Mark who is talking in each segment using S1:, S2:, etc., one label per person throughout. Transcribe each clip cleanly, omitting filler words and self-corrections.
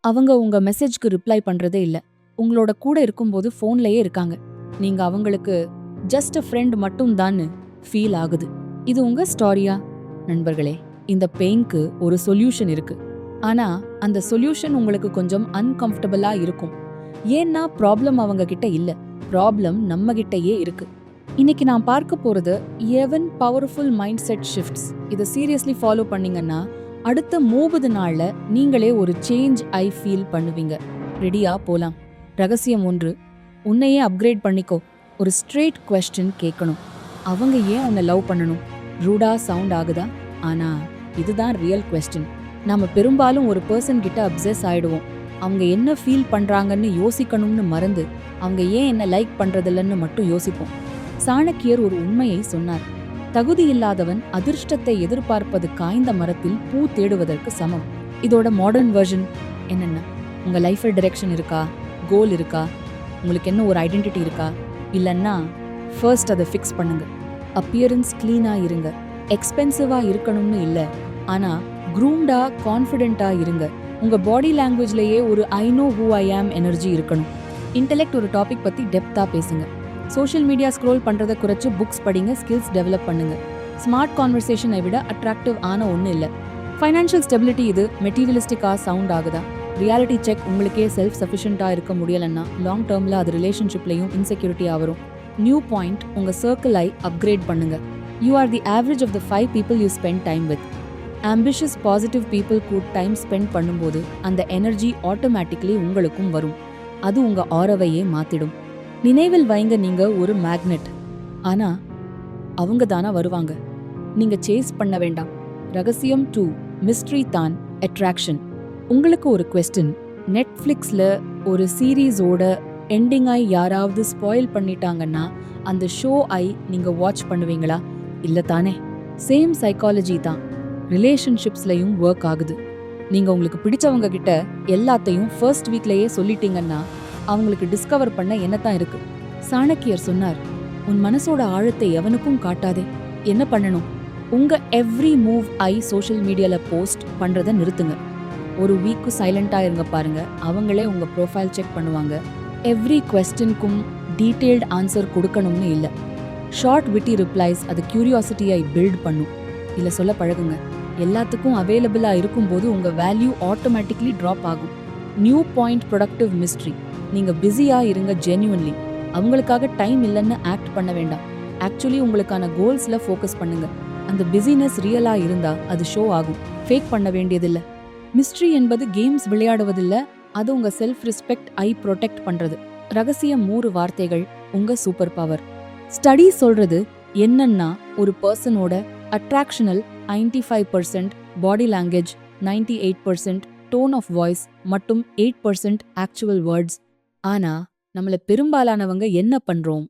S1: அவங்க உங்க மெசேஜ்க்கு ரிப்ளை பண்றதே இல்ல. உங்களோட கூட இருக்கும்போது ஃபோன்லயே இருக்காங்க. நீங்க அவங்களுக்கு ஜஸ்ட் அ ஃப்ரெண்ட் மட்டும் தான் ஃபீல் ஆகுது. இது உங்க ஸ்டோரியா? நண்பர்களே, இந்த பெயின்க்கு ஒரு சொல்யூஷன் இருக்கு. ஆனா அந்த சொல்யூஷன் உங்களுக்கு கொஞ்சம் அன்கம்ஃபர்டபுளா இருக்கும். ஏன்னா ப்ராப்ளம் அவங்க கிட்ட இல்ல, ப்ராப்ளம் நம்ம கிட்டயே இருக்கு. இன்னைக்கு நான் பார்க்க போறது 7 பவர்ஃபுல் மைண்ட் செட் ஷிஃப்ட்ஸ். இதை சீரியஸ்லி ஃபாலோ பண்ணீங்கன்னா அடுத்த 30 நாள்ல நீங்களே ஒரு சேஞ்ச் ஐ ஃபீல் பண்ணுவீங்க. ரெடியா? போலாம். ரகசியம் 1, உன்னையே அப்கிரேட் பண்ணிக்கோ. ஒரு ஸ்ட்ரெயிட் கொஸ்டின் கேட்கணும். அவங்க ஏன் உன்னை லவ் பண்ணணும்? ரூடா சவுண்ட் ஆகுதா? ஆனா இதுதான் ரியல் கொஸ்டின். நாம பெரும்பாலும் ஒரு பர்சன் கிட்ட அப்சஸ் ஆயிடுவோம். அவங்க என்ன ஃபீல் பண்றாங்கன்னு யோசிக்கணும்னு மறந்து அவங்க ஏன் என்ன லைக் பண்றதில்லன்னு மட்டும் யோசிப்போம். சாணக்கியர் ஒரு உண்மையை சொன்னார். தகுதி இல்லாதவன் அதிர்ஷ்டத்தை எதிர்பார்ப்பது காய்ந்த மரத்தில் பூ தேடுவதற்கு சமம். இதோட மாடர்ன் வெர்ஷன் என்னென்ன? உங்க லைஃப்ல டைரக்ஷன் இருக்கா? கோல் இருக்கா? உங்களுக்கு என்ன ஒரு ஐடென்டிட்டி இருக்கா? இல்லைன்னா ஃபர்ஸ்ட் அதை ஃபிக்ஸ் பண்ணுங்க. அப்பியரன்ஸ் கிளீனா இருங்க. எக்ஸ்பென்சிவா இருக்கணும்னு இல்லை, ஆனா க்ரூம்டா கான்ஃபிடென்ட்டா இருங்க. உங்க பாடி லாங்குவேஜ்லயே ஒரு ஐ நோ ஹூ ஐ ஆம் எனர்ஜி இருக்கணும். இன்டெலெக்ட் ஒரு டாபிக் பத்தி டெப்தா பேசுங்க. சோஷியல் மீடியா ஸ்க்ரோல் பண்றதை குறைச்சு புக்ஸ் படிங்க, ஸ்கில்ஸ் டெவலப் பண்ணுங்க. ஸ்மார்ட் கான்வர்சேஷனை விட அட்ராக்டிவ் ஆன ஒண்ணு இல்ல. ஃபைனான்ஷியல் ஸ்டெபிலிட்டி இது மெட்டீரியலிஸ்டிக்கா சவுண்ட் ஆகுதா? Reality check. உங்களுக்கே செல்ஃப் சஃபிஷியண்டா இருக்க முடியலன்னா லாங் டேர்ம்ல அது ரிலேஷன்ஷிப்லையும் இன்செக்யூரிட்டியா வரும். நியூ பாயிண்ட், உங்க சர்க்கிளை அப்கிரேட் பண்ணுங்க. You are the average of the 5 people you spend time with. Ambitious positive people கூட டைம் ஸ்பெண்ட் பண்ணும்போது அந்த எனர்ஜி ஆட்டோமேட்டிக்கலி உங்களுக்கும் வரும். அது உங்க ஆரவையே மாத்திடும். நினைவில் வைங்க, நீங்க ஒரு மேக்னெட். ஆனா அவங்க தானா வருவாங்க. நீங்க சேஸ் பண்ண வேண்டாம். ரகசியம் 2, மிஸ்ட்ரி தான் அட்ராக்ஷன். உங்களுக்கு ஒரு கொஸ்டின். நெட்ஃப்ளிக்ஸ்ல ஒரு சீரீஸோட எண்டிங்காய் யாராவது ஸ்பாயில் பண்ணிட்டாங்கன்னா அந்த ஷோ ஐ நீங்க வாட்ச் பண்ணுவீங்களா? இல்ல தானே? சேம் சைக்காலஜி தான் ரிலேஷன்ஷிப்ஸ்லயும் ஒர்க் ஆகுது. நீங்க உங்களுக்கு பிடிச்சவங்க கிட்ட எல்லாத்தையும் ஃபர்ஸ்ட் வீக்லயே சொல்லிட்டீங்கன்னா அவங்களுக்கு டிஸ்கவர் பண்ண என்னத்தான் இருக்கு? சாணக்கியர் சொன்னார், உன் மனசோட ஆழத்தை எவனுக்கும் காட்டாதே. என்ன பண்ணணும்? உங்க எவ்ரி மூவ் ஐ சோஷியல் மீடியால போஸ்ட் பண்றதை நிறுத்துங்க. ஒரு வீக்கு சைலண்டா இருங்க பாருங்க. அவங்களே உங்க ப்ரொஃபைல் செக் பண்ணுவாங்க. எவ்ரி கொஸ்டினுக்கும் டீட்டெயில்டு ஆன்சர் கொடுக்கணும்னு இல்லை. ஷார்ட் விட்டி ரிப்ளைஸ் அது கியூரியாசிட்டியை பில்ட் பண்ணும். இல்ல சொல்ல பழகுங்க. எல்லாத்துக்கும் அவைலபிளா இருக்கும்போது உங்க வேல்யூ ஆட்டோமேட்டிக்லி ட்ராப் ஆகும். New point, productive mystery. நீங்க பிஸியா இருங்க ஜென்யூன்லி. அவங்களுக்காக டைம் இல்லைன்னு ஆக்ட் பண்ண வேண்டாம். ஆக்சுவலி உங்களுக்கான கோல்ஸ்ல ஃபோக்கஸ் பண்ணுங்க. அந்த பிஸினஸ் ரியலா இருந்தா அது ஷோ ஆகும். ஃபேக் பண்ண வேண்டியதில்லை. மிஸ்ட்ரி என்பது கேம்ஸ் விளையாடுவதில்ல, அது உங்க செல்ஃப் ரெஸ்பெக்ட் ஐ ப்ரொடெக்ட் பண்றது. ரகசியம் 3 வார்த்தைகள் உங்க சூப்பர் பவர். ஸ்டடி சொல்றது என்னன்னா, ஒரு பர்சனோட அட்ராக்ஷனல் 95%, body language 98%, tone of voice மட்டும் 8% ஆக்சுவல் வேர்ட்ஸ். ஆனா நம்மள பெரும்பாலானவங்க என்ன பண்றோம்?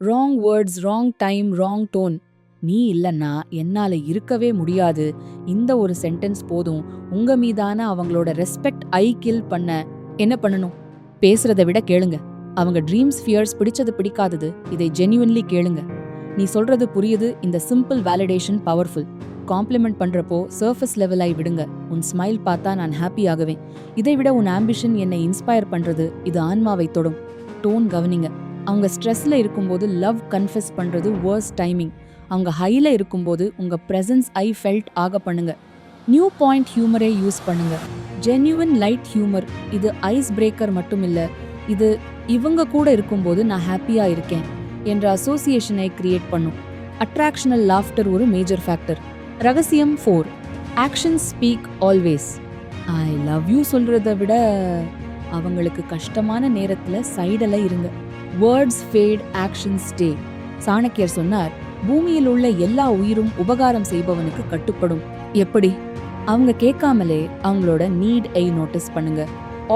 S1: Wrong words, wrong time, wrong tone. நீ இல்லன்னா என்னால இருக்கவே முடியாது, இந்த ஒரு சென்டென்ஸ் போதும் உங்க மீதான அவங்களோட ரெஸ்பெக்ட் ஐ கில் பண்ண. என்ன பண்ணணும்? பேசுறதை விட கேளுங்க. அவங்க ட்ரீம்ஸ், ஃபியர்ஸ், பிடிச்சது பிடிக்காதது, இதை ஜென்யூன்லி கேளுங்க. நீ சொல்றது புரியுது. இந்த சிம்பிள் வேலிடேஷன் பவர்ஃபுல். காம்ப்ளிமெண்ட் பண்றப்போ சர்ஃபேஸ் லெவலை விடுங்க. உன் ஸ்மைல் பார்த்தா நான் ஹாப்பி ஆகுவேன். இதை விட உன் ஆம்பிஷன் என்னை இன்ஸ்பயர் பண்றது, இது ஆன்மாவை தொடும். டோன் கவனிங்க. அவங்க ஸ்ட்ரெஸ்ல இருக்கும்போது லவ் கன்ஃபெஸ் பண்றது வர்ஸ்ட் டைமிங். அவங்க ஹைல இருக்கும்போது உங்க பிரசன்ஸ் ஐ ஃபெல்ட் ஆக பண்ணுங்க. நியூ பாயிண்ட், ஹியூமரை யூஸ் பண்ணுங்க. Genuine light humour. இது ஐஸ் பிரேக்கர் மட்டும் இல்ல, இது இவங்க கூட இருக்கும்போது நான் ஹாப்பியா இருக்கேன் என்ற அசோசியேஷனை கிரியேட் பண்ணும். அட்ராக்ஷனல் லாஃப்டர் ஒரு மேஜர் ஃபேக்டர். ரகசியம் 4, actions speak always. I love you சொல்றதை விட அவங்களுக்கு கஷ்டமான நேரத்துல சைடல இருங்க. Words fade, actions stay. சாணக்கியர் சொன்னார், பூமியில் உள்ள எல்லா உயிரும் உபகாரம் செய்பவனுக்கு கட்டுப்படும். எப்படி? அவங்க கேட்காமலே அவங்களோட நீட் ஐ நோட்டீஸ் பண்ணுங்க.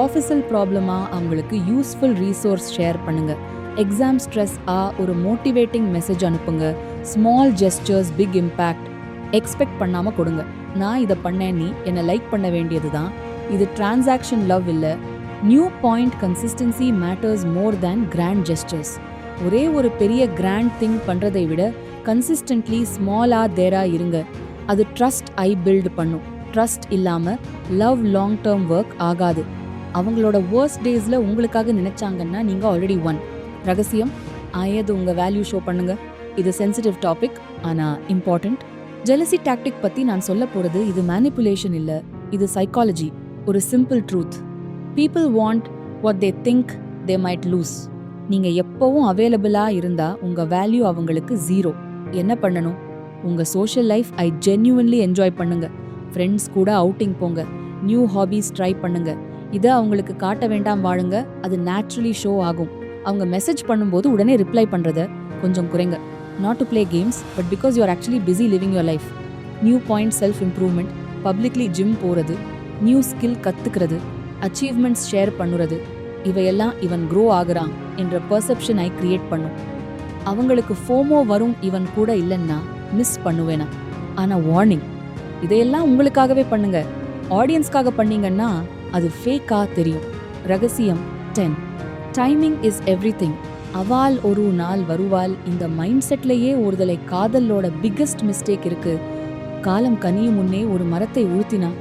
S1: ஆஃபீஸியல் ப்ராப்ளமா அவங்களுக்கு யூஸ்ஃபுல் ரீசோர்ஸ் ஷேர் பண்ணுங்க. எக்ஸாம் ஸ்ட்ரெஸ் ஒரு மோட்டிவேட்டிங் மெசேஜ் அனுப்புங்க. Small gestures, big impact. Expect பண்ணாம கொடுங்க. நான் இதை பண்ணேன், நீ என்னை லைக் பண்ண வேண்டியதுதான். இது டிரான்சாக்ஷன் லவ் இல்ல. நியூ பாயிண்ட், கன்சிஸ்டன்சி மேட்டர்ஸ் மோர் தேன் கிராண்ட் ஜெஸ்டர்ஸ். ஒரே ஒரு பெரிய கிராண்ட் திங் பண்றதை விட கன்சிஸ்டன்ட்லி ஸ்மாலா தேரா இருங்க. அது ட்ரஸ்ட் ஐ பில்ட் பண்ணும். ட்ரஸ்ட் இல்லாம லவ் லாங் டேர்ம் ஒர்க் ஆகாது. அவங்களோட worst டேஸ்ல உங்களுக்காக நினைச்சாங்கன்னா நீங்க ஆல்ரெடி ஒன். ரகசியம், ஆயது உங்க வேல்யூ ஷோ பண்ணுங்க. இது சென்சிட்டிவ் டாபிக், ஆனா இம்பார்ட்டன்ட். ஜெலசி டாக்டிக் பத்தி நான் சொல்ல போறது இது மேனிப்புலேஷன் இல்ல, இது சைக்காலஜி. ஒரு simple truth. People want what they think they might loose. நீங்க எப்பவும் அவைலபிளா இருந்தா உங்க வேல்யூ அவங்களுக்கு ஜீரோ. என்ன பண்ணணும்? உங்க சோஷியல் லைஃப் ஜென்யூன்லி என்ஜாய் பண்ணுங்க. ஃப்ரெண்ட்ஸ் கூட அவுட்டிங் போங்க, நியூ ஹாபீஸ் ட்ரை பண்ணுங்க. இதை அவங்களுக்கு காட்ட வேண்டாம் வாழுங்க, அது நேச்சுரலி ஷோ ஆகும். அவங்க மெசேஜ் பண்ணும்போது உடனே ரிப்ளை பண்றத கொஞ்சம் குறைங்க. Not to play games, but because you are actually busy living your life. New point self improvement, publicly gym போறது, நியூ ஸ்கில் கத்துக்கிறது, அச்சீவ்மெண்ட்ஸ் ஷேர் பண்ணுறது, இவையெல்லாம் இவன் க்ரோ ஆகுறான் என்ற பெர்செப்ஷனை கிரியேட் பண்ணும். அவங்களுக்கு ஃபோமோ வரும் இவன் கூட இல்லைன்னா மிஸ் பண்ணுவேனா. ஆனா வார்னிங், இதையெல்லாம் உங்களுக்காகவே பண்ணுங்க. ஆடியன்ஸ்க்காக பண்ணீங்கன்னா அது ஃபேக்கா தெரியும். ரகசியம் 10. Timing is everything. அவால் ஒரு நாள் வருவாள். இந்த மைண்ட் செட்லயே ஒருதலை காதலோட பிக்கஸ்ட் மிஸ்டேக் இருக்கு. காலம் கனியும் முன்னே ஒரு மரத்தை உழுத்தினா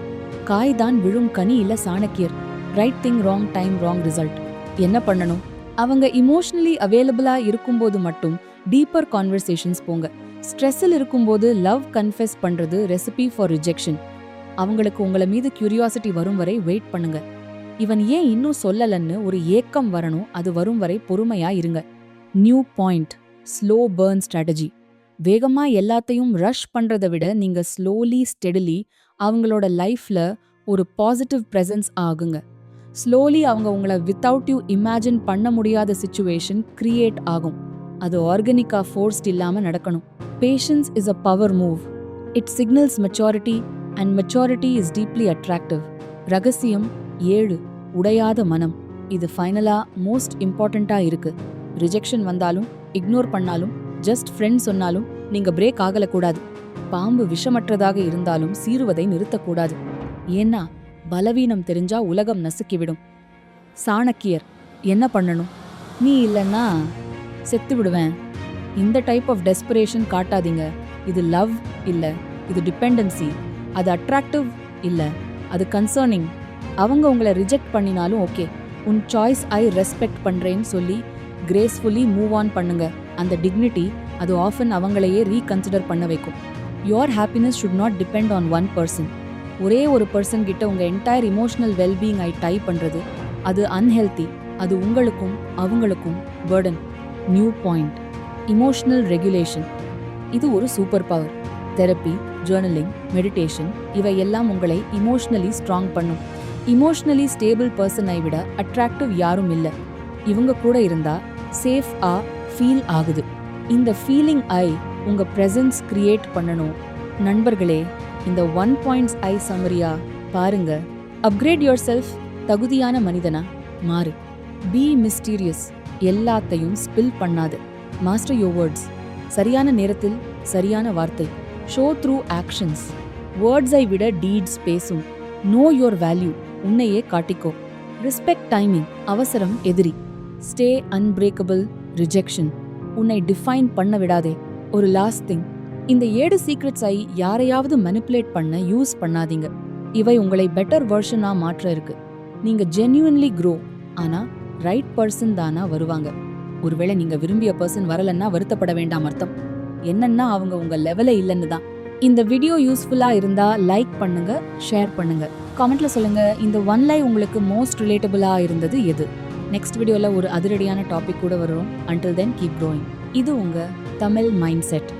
S1: காய் தான் விழும், கனி இல்ல சாணக்கியர். Right thing wrong time wrong result. என்ன பண்ணணும்? அவங்க இமோஷனலி அவைலபிளா இருக்கும்போது மட்டும் டீப்பர் கான்வர்சேஷன்ஸ் போங்க. ஸ்ட்ரெஸ்ஸில் இருக்கும்போது லவ் கன்ஃபெஸ் பண்றது ரெசிபி ஃபார் ரிஜெக்ஷன். அவங்களுக்கு உங்களை மீது கியூரியாசிட்டி வரும் வரை வெயிட் பண்ணுங்க. இவன் ஏன் இன்னும் சொல்லலன்னு ஒரு ஏக்கம் வரணும், அது வரும் வரை பொறுமையா இருங்க. New point, slow burn strategy. வேகமா எல்லாத்தையும் ரஷ் பண்றதை விட நீங்க ஸ்லோலி ஸ்டெடிலி அவங்களோட லைஃப்ல ஒரு பாசிட்டிவ் பிரசன்ஸ் ஆகுங்க. ஸ்லோலி அவங்க உங்களை வித்தவுட் யூ இமேஜின் பண்ண முடியாத சிச்சுவேஷன் கிரியேட் ஆகும். அது ஆர்கானிக்கா ஃபோர்ஸ்ட் இல்லாம நடக்கணும். Patience is a power move. It signals maturity and maturity is deeply attractive. ரகசியம் 7. உடையாத மனம். இது ஃபைனலா மோஸ்ட் இம்பார்ட்டண்டா இருக்கு. ரிஜெக்ஷன் வந்தாலும் இக்னோர் பண்ணாலும் ஜஸ்ட் ஃப்ரெண்ட் சொன்னாலும் நீங்க பிரேக் ஆகலக்கூடாது. பாம்பு விஷமற்றதாக இருந்தாலும் சீறுவதை நிறுத்தக்கூடாது. ஏன்னா பலவீனம் தெரிஞ்சா உலகம் நசுக்கிவிடும். சாணக்கியர் என்ன பண்ணணும்? நீ இல்லைன்னா செத்து விடுவேன். இந்த டைப் ஆஃப் டெஸ்பரேஷன் காட்டாதீங்க. இது லவ் இல்ல, இது டிபெண்டன்சி. அது அட்ராக்டிவ் இல்ல, அது கன்சர்னிங். அவங்க உங்களை ரிஜெக்ட் பண்ணினாலும் ஓகே, உன் சாய்ஸ் ரெஸ்பெக்ட் பண்றேன்னு சொல்லி கிரேஸ்ஃபுல்லி மூவ் ஆன் பண்ணுங்க. அந்த டிக்னிட்டி அது ஆஃபன் அவங்களையே ரீகன்சிடர் பண்ண வைக்கும். Your happiness should not depend on one person. ஒரே ஒரு பர்சன் கிட்ட உங்க என்டையர் இமோஷனல் வெல்பீயிங் டை பண்றது அது அன்ஹெல்தி. அது உங்களுக்கும் அவங்களுக்கும் burden. New point, emotional regulation. இது ஒரு super power. Therapy, journaling, meditation இவையெல்லாம் உங்களை இமோஷனலி ஸ்ட்ராங் பண்ணும். இமோஷனலி ஸ்டேபிள் பர்சனை விட அட்ராக்டிவ் யாரும் இல்லை. இவங்க கூட இருந்தா சேஃப் ஃபீல் ஆகுது. இந்த ஃபீலிங் உங்க பிரசன்ஸ் கிரியேட் பண்ணணும். நண்பர்களே, இந்த 1 பாயிண்ட்ஸ் சம்மரியா பாருங்க. Upgrade yourself. தகுதியான மனிதனா மாறு. Be mysterious. எல்லாத்தையும் ஸ்பில் பண்ணாது. Master your words. சரியான நேரத்தில் சரியான வார்த்தை. Show through actions. வேர்ட்ஸை விட டீட்ஸ் பேசும். Know your value. உன்னையே காட்டிக்கோ. Respect timing. அவசரம் எதிரி. Stay unbreakable. ரிஜெக்ஷன் உன்னை டிஃபைன் பண்ண விடாதே. ஒரு லாஸ்ட் திங், இந்த 7 சீக்ரெட்ஸை யாரையாவது மனிப்புலேட் பண்ண யூஸ் பண்ணாதீங்க. இவை உங்களை பெட்டர் வெர்ஷனா மாற்ற இருக்கு. நீங்க ஜென்யூன்லி க்ரோ. ஆனா ரைட் பர்சன் தானா வருவாங்க. ஒருவேளை நீங்க விரும்பிய பர்சன் வரலன்னா வருத்தப்பட வேண்டாம். அர்த்தம் என்னன்னா அவங்க உங்க லெவல இல்லைன்னு தான். இந்த வீடியோ யூஸ்ஃபுல்லா இருந்தா லைக் பண்ணுங்க, ஷேர் பண்ணுங்க, கமெண்ட்ல சொல்லுங்க இந்த 1 லைன் உங்களுக்கு மோஸ்ட் ரிலேட்டபிளா இருந்தது எது. நெக்ஸ்ட் வீடியோல ஒரு அதிரடியான டாபிக் கூட வரும். Until then, keep growing. இது உங்க தமிழ் மைண்ட் செட்.